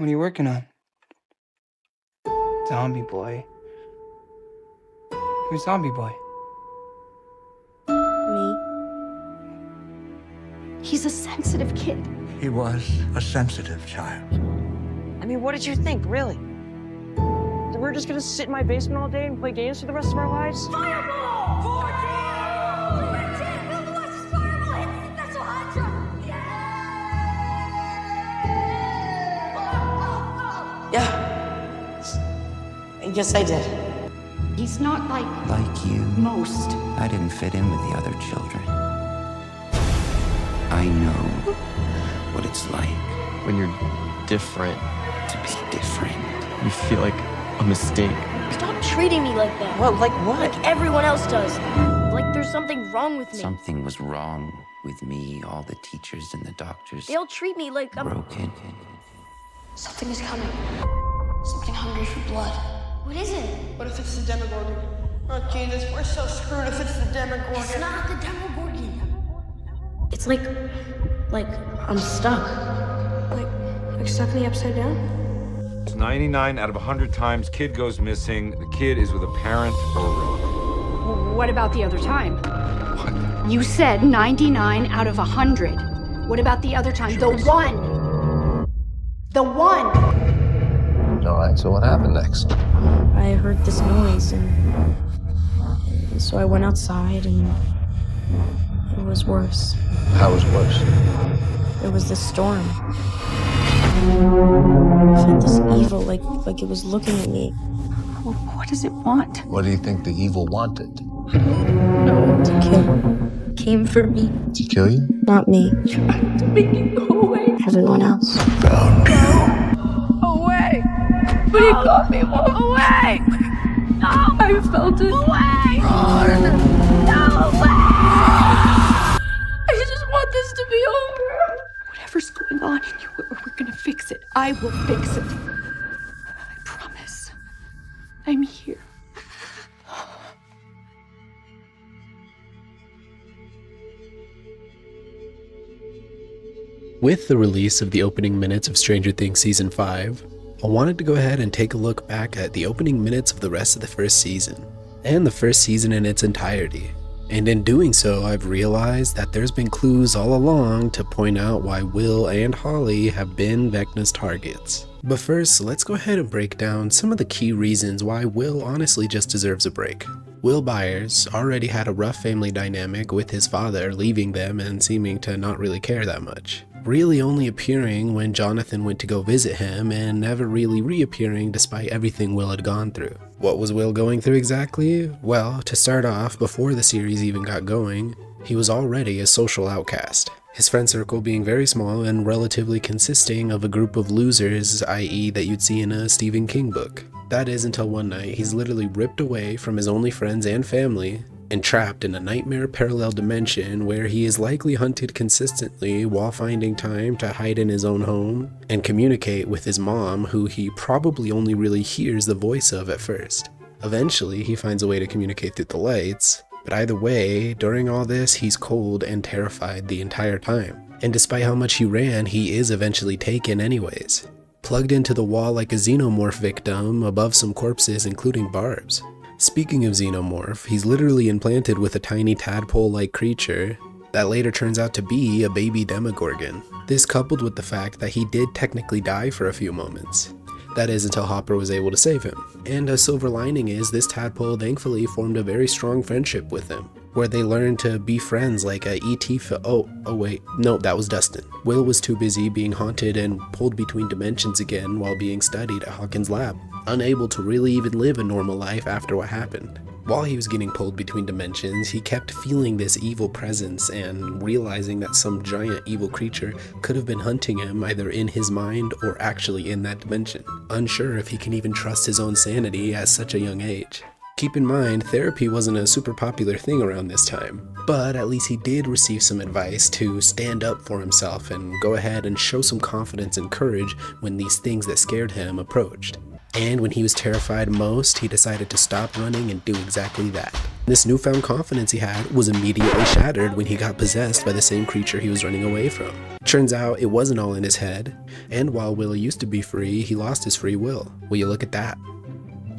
What are you working on? Zombie boy. Who's zombie boy? Me. He's a sensitive kid. He was a sensitive child. I mean, what did you think, really? That we're just gonna sit in my basement all day and play games for the rest of our lives? Fireball! 14! Build the West Fireball! Hit the special Hydra! Yeah. Yes, I did. He's not like You, most. I didn't fit in with the other children. I know what it's like When you're different, to be different. you feel like a mistake. Stop treating me like that. Well, like what? Like everyone else does. Like there's something wrong with me. Something was wrong with me, all the teachers and the doctors. They'll treat me like I'm Broken. Something is coming. Something hungry for blood. What is it? What if it's the Demogorgon? Oh, Jesus, we're so screwed if it's the Demogorgon. It's not the Demogorgon. It's like I'm stuck. Like stuck in the upside down? 99 out of 100 times kid goes missing, the kid is with a parent or a relative. What about the other time? You said 99 out of 100. What about the other time? The one! The one! All right, so what happened next? I heard this noise and so I went outside and it was worse. How was worse? It was the storm. I felt this evil, like it was looking at me. What does it want? What do you think the evil wanted? No, to kill. Came for me. To kill you? Not me. To make it go away. Everyone else. Found you. Away! But he got me away! No! I felt it. Away! Run. No, away! I just want this to be over. Whatever's going on in you, we're gonna fix it. I will fix it. I promise. I'm here. With the release of the opening minutes of Stranger Things Season 5, I wanted to go ahead and take a look back at the opening minutes of the rest of the first season, and the first season in its entirety. And in doing so, I've realized that there's been clues all along to point out why Will and Holly have been Vecna's targets. But first, let's go ahead and break down some of the key reasons why Will honestly just deserves a break. Will Byers already had a rough family dynamic with his father leaving them and seeming to not really care that much. Really only appearing when Jonathan went to go visit him and never really reappearing despite everything Will had gone through. What was Will going through exactly? Well, to start off, before the series even got going, he was already a social outcast. His friend circle being very small and relatively consisting of a group of losers, i.e. that you'd see in a Stephen King book. That is until one night he's literally ripped away from his only friends and family and trapped in a nightmare parallel dimension where he is likely hunted consistently while finding time to hide in his own home and communicate with his mom, who he probably only really hears the voice of at first. Eventually, he finds a way to communicate through the lights, but either way, during all this, he's cold and terrified the entire time. And despite how much he ran, he is eventually taken anyways. Plugged into the wall like a xenomorph victim above some corpses including Barb's. Speaking of xenomorph, he's literally implanted with a tiny tadpole-like creature that later turns out to be a baby Demogorgon. This coupled with the fact that he did technically die for a few moments. That is until Hopper was able to save him. And a silver lining is this tadpole thankfully formed a very strong friendship with him, where they learned to be friends like a E.T. Oh wait, no, that was Dustin. Will was too busy being haunted and pulled between dimensions again while being studied at Hawkins' lab, unable to really even live a normal life after what happened. While he was getting pulled between dimensions, he kept feeling this evil presence and realizing that some giant evil creature could have been hunting him either in his mind or actually in that dimension, unsure if he can even trust his own sanity at such a young age. Keep in mind, therapy wasn't a super popular thing around this time, but at least he did receive some advice to stand up for himself and go ahead and show some confidence and courage when these things that scared him approached. And when he was terrified most, he decided to stop running and do exactly that. This newfound confidence he had was immediately shattered when he got possessed by the same creature he was running away from. Turns out it wasn't all in his head, and while Will used to be free, he lost his free will. Will you look at that?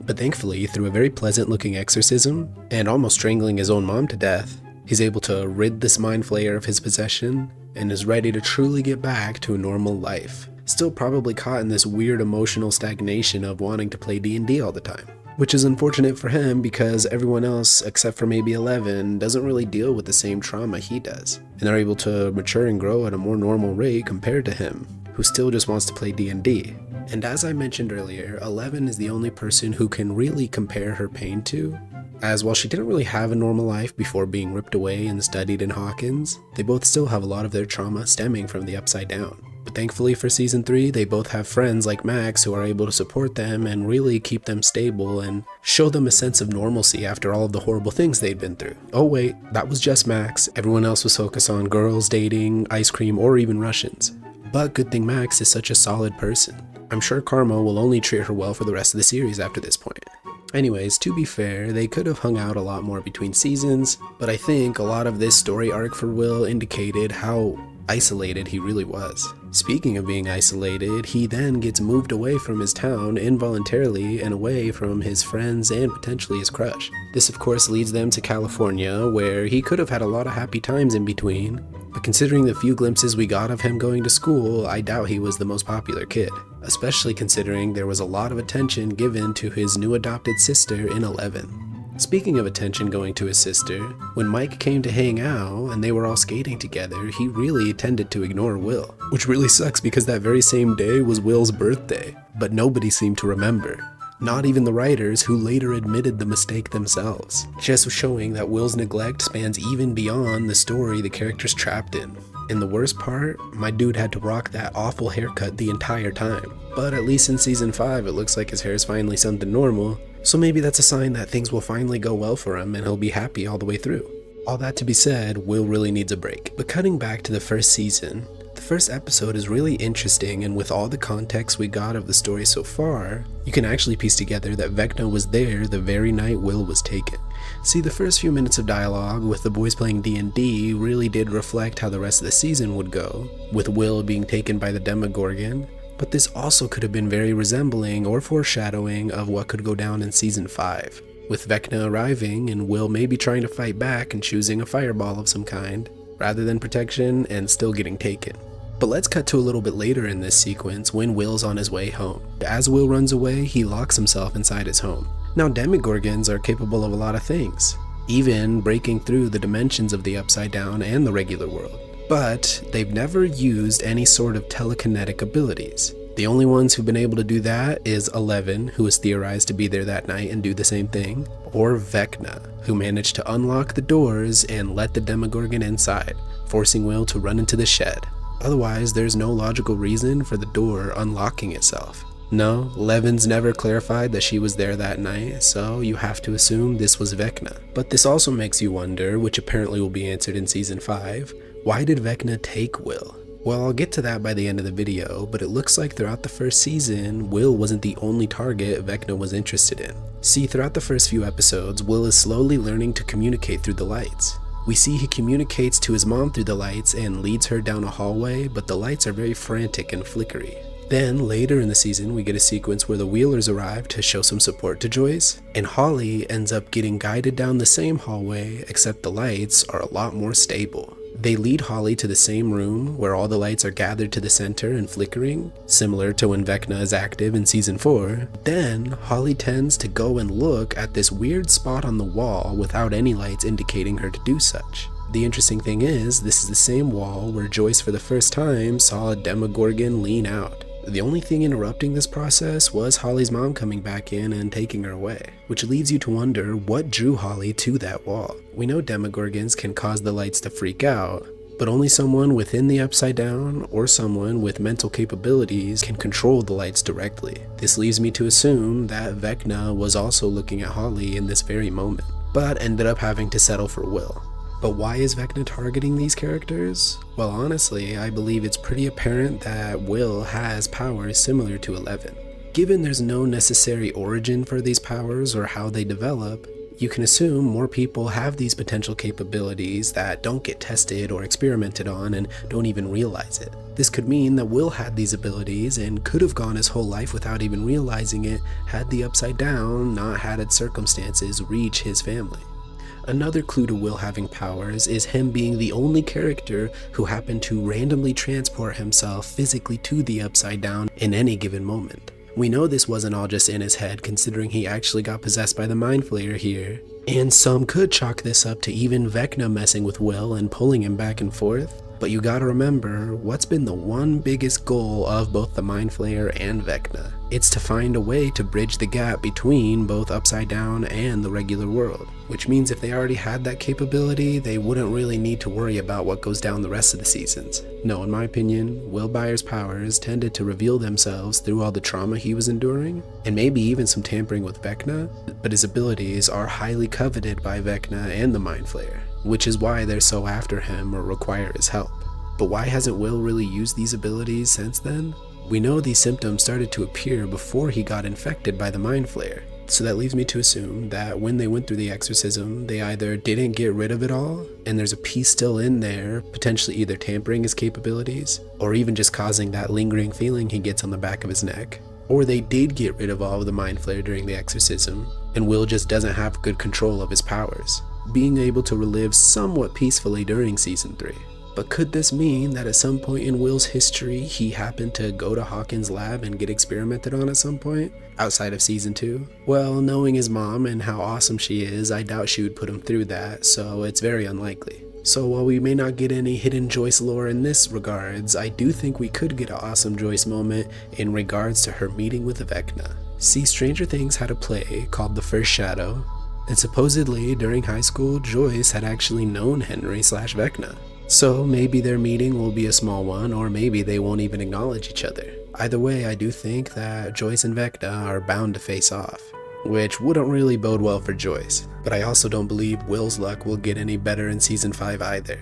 But thankfully, through a very pleasant looking exorcism, and almost strangling his own mom to death, he's able to rid this mind flayer of his possession, and is ready to truly get back to a normal life. Still probably caught in this weird emotional stagnation of wanting to play D&D all the time. Which is unfortunate for him because everyone else, except for maybe 11, doesn't really deal with the same trauma he does. And they're able to mature and grow at a more normal rate compared to him, who still just wants to play D&D. And as I mentioned earlier, 11 is the only person who can really compare her pain to, as while she didn't really have a normal life before being ripped away and studied in Hawkins, they both still have a lot of their trauma stemming from the Upside Down. But thankfully for season 3, they both have friends like Max who are able to support them and really keep them stable and show them a sense of normalcy after all of the horrible things they'd been through. Oh wait, that was just Max. Everyone else was focused on girls, dating, ice cream, or even Russians. But good thing Max is such a solid person. I'm sure Karma will only treat her well for the rest of the series after this point. Anyways, to be fair, they could have hung out a lot more between seasons, but I think a lot of this story arc for Will indicated how isolated he really was. Speaking of being isolated, he then gets moved away from his town involuntarily and away from his friends and potentially his crush. This of course leads them to California, where he could have had a lot of happy times in between, but considering the few glimpses we got of him going to school, I doubt he was the most popular kid, especially considering there was a lot of attention given to his new adopted sister in 11. Speaking of attention going to his sister, when Mike came to hang out and they were all skating together, he really tended to ignore Will, which really sucks because that very same day was Will's birthday, but nobody seemed to remember. Not even the writers, who later admitted the mistake themselves, just showing that Will's neglect spans even beyond the story the character's trapped in. And the worst part, my dude had to rock that awful haircut the entire time. But at least in season 5, it looks like his hair is finally something normal, so maybe that's a sign that things will finally go well for him and he'll be happy all the way through. All that to be said, Will really needs a break. But cutting back to the first season, the first episode is really interesting, and with all the context we got of the story so far, you can actually piece together that Vecna was there the very night Will was taken. See, the first few minutes of dialogue with the boys playing D&D really did reflect how the rest of the season would go, with Will being taken by the Demogorgon, but this also could have been very resembling or foreshadowing of what could go down in season 5, with Vecna arriving and Will maybe trying to fight back and choosing a fireball of some kind, rather than protection, and still getting taken. But let's cut to a little bit later in this sequence when Will's on his way home. As Will runs away, he locks himself inside his home. Now, Demogorgons are capable of a lot of things, even breaking through the dimensions of the Upside Down and the regular world. But they've never used any sort of telekinetic abilities. The only ones who've been able to do that is 11, who is theorized to be there that night and do the same thing, or Vecna, who managed to unlock the doors and let the Demogorgon inside, forcing Will to run into the shed. Otherwise, there's no logical reason for the door unlocking itself. No, Levin's never clarified that she was there that night, so you have to assume this was Vecna. But this also makes you wonder, which apparently will be answered in season 5, why did Vecna take Will? Well, I'll get to that by the end of the video, but it looks like throughout the first season, Will wasn't the only target Vecna was interested in. See, throughout the first few episodes, Will is slowly learning to communicate through the lights. We see he communicates to his mom through the lights and leads her down a hallway, but the lights are very frantic and flickery. Then, later in the season, we get a sequence where the Wheelers arrive to show some support to Joyce, and Holly ends up getting guided down the same hallway, except the lights are a lot more stable. They lead Holly to the same room where all the lights are gathered to the center and flickering, similar to when Vecna is active in season 4. Then, Holly tends to go and look at this weird spot on the wall without any lights indicating her to do such. The interesting thing is, this is the same wall where Joyce for the first time saw a Demogorgon lean out. The only thing interrupting this process was Holly's mom coming back in and taking her away, which leads you to wonder what drew Holly to that wall. We know Demogorgons can cause the lights to freak out, but only someone within the Upside Down or someone with mental capabilities can control the lights directly. This leaves me to assume that Vecna was also looking at Holly in this very moment, but ended up having to settle for Will. But why is Vecna targeting these characters? Well, honestly, I believe it's pretty apparent that Will has powers similar to 11. Given there's no necessary origin for these powers or how they develop, You can assume more people have these potential capabilities that don't get tested or experimented on and don't even realize it. This could mean that Will had these abilities and could have gone his whole life without even realizing it had the Upside Down not had its circumstances reach his family. Another clue to Will having powers is him being the only character who happened to randomly transport himself physically to the Upside Down in any given moment. We know this wasn't all just in his head, considering he actually got possessed by the Mind Flayer here, and some could chalk this up to even Vecna messing with Will and pulling him back and forth. But you gotta remember, what's been the one biggest goal of both the Mind Flayer and Vecna? It's to find a way to bridge the gap between both Upside Down and the regular world, which means if they already had that capability, they wouldn't really need to worry about what goes down the rest of the seasons. No, in my opinion, Will Byers' powers tended to reveal themselves through all the trauma he was enduring, and maybe even some tampering with Vecna, but his abilities are highly coveted by Vecna and the Mind Flayer, which is why they're so after him or require his help. But why hasn't Will really used these abilities since then? We know these symptoms started to appear before he got infected by the Mind Flayer, so that leaves me to assume that when they went through the exorcism, they either didn't get rid of it all, and there's a piece still in there, potentially either tampering his capabilities, or even just causing that lingering feeling he gets on the back of his neck. Or they did get rid of all of the Mind Flayer during the exorcism, and Will just doesn't have good control of his powers, being able to relive somewhat peacefully during Season 3. But could this mean that at some point in Will's history, he happened to go to Hawkins' lab and get experimented on at some point, outside of Season 2? Well, knowing his mom and how awesome she is, I doubt she would put him through that, so it's very unlikely. So while we may not get any hidden Joyce lore in this regards, I do think we could get an awesome Joyce moment in regards to her meeting with Vecna. See, Stranger Things had a play called The First Shadow, and supposedly during high school, Joyce had actually known Henry/Vecna. So maybe their meeting will be a small one, or maybe they won't even acknowledge each other. Either way, I do think that Joyce and Vecna are bound to face off, which wouldn't really bode well for Joyce. But I also don't believe Will's luck will get any better in Season 5 either.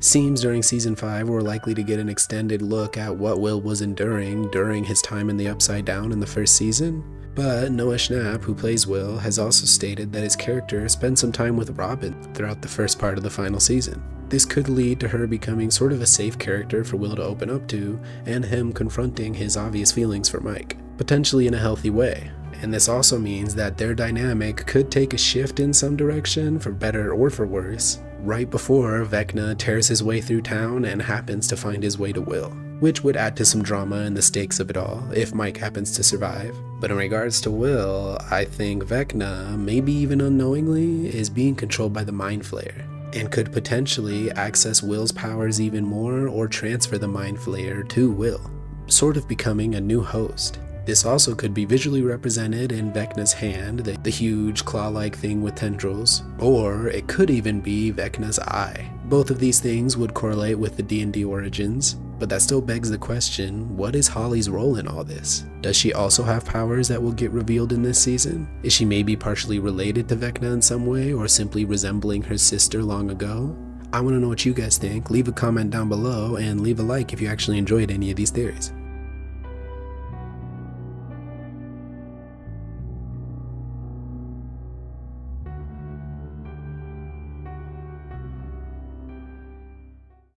Seems during Season 5 we're likely to get an extended look at what Will was enduring during his time in the Upside Down in the first season. But Noah Schnapp, who plays Will, has also stated that his character spent some time with Robin throughout the first part of the final season. This could lead to her becoming sort of a safe character for Will to open up to, and him confronting his obvious feelings for Mike, potentially in a healthy way. And this also means that their dynamic could take a shift in some direction, for better or for worse, right before Vecna tears his way through town and happens to find his way to Will, which would add to some drama and the stakes of it all, if Mike happens to survive. But in regards to Will, I think Vecna, maybe even unknowingly, is being controlled by the Mind Flayer, and could potentially access Will's powers even more or transfer the Mind Flayer to Will, sort of becoming a new host. This also could be visually represented in Vecna's hand, the huge claw-like thing with tendrils, or it could even be Vecna's eye. Both of these things would correlate with the D&D origins, but that still begs the question, what is Holly's role in all this? Does she also have powers that will get revealed in this season? Is she maybe partially related to Vecna in some way, or simply resembling her sister long ago? I want to know what you guys think. Leave a comment down below and leave a like if you actually enjoyed any of these theories.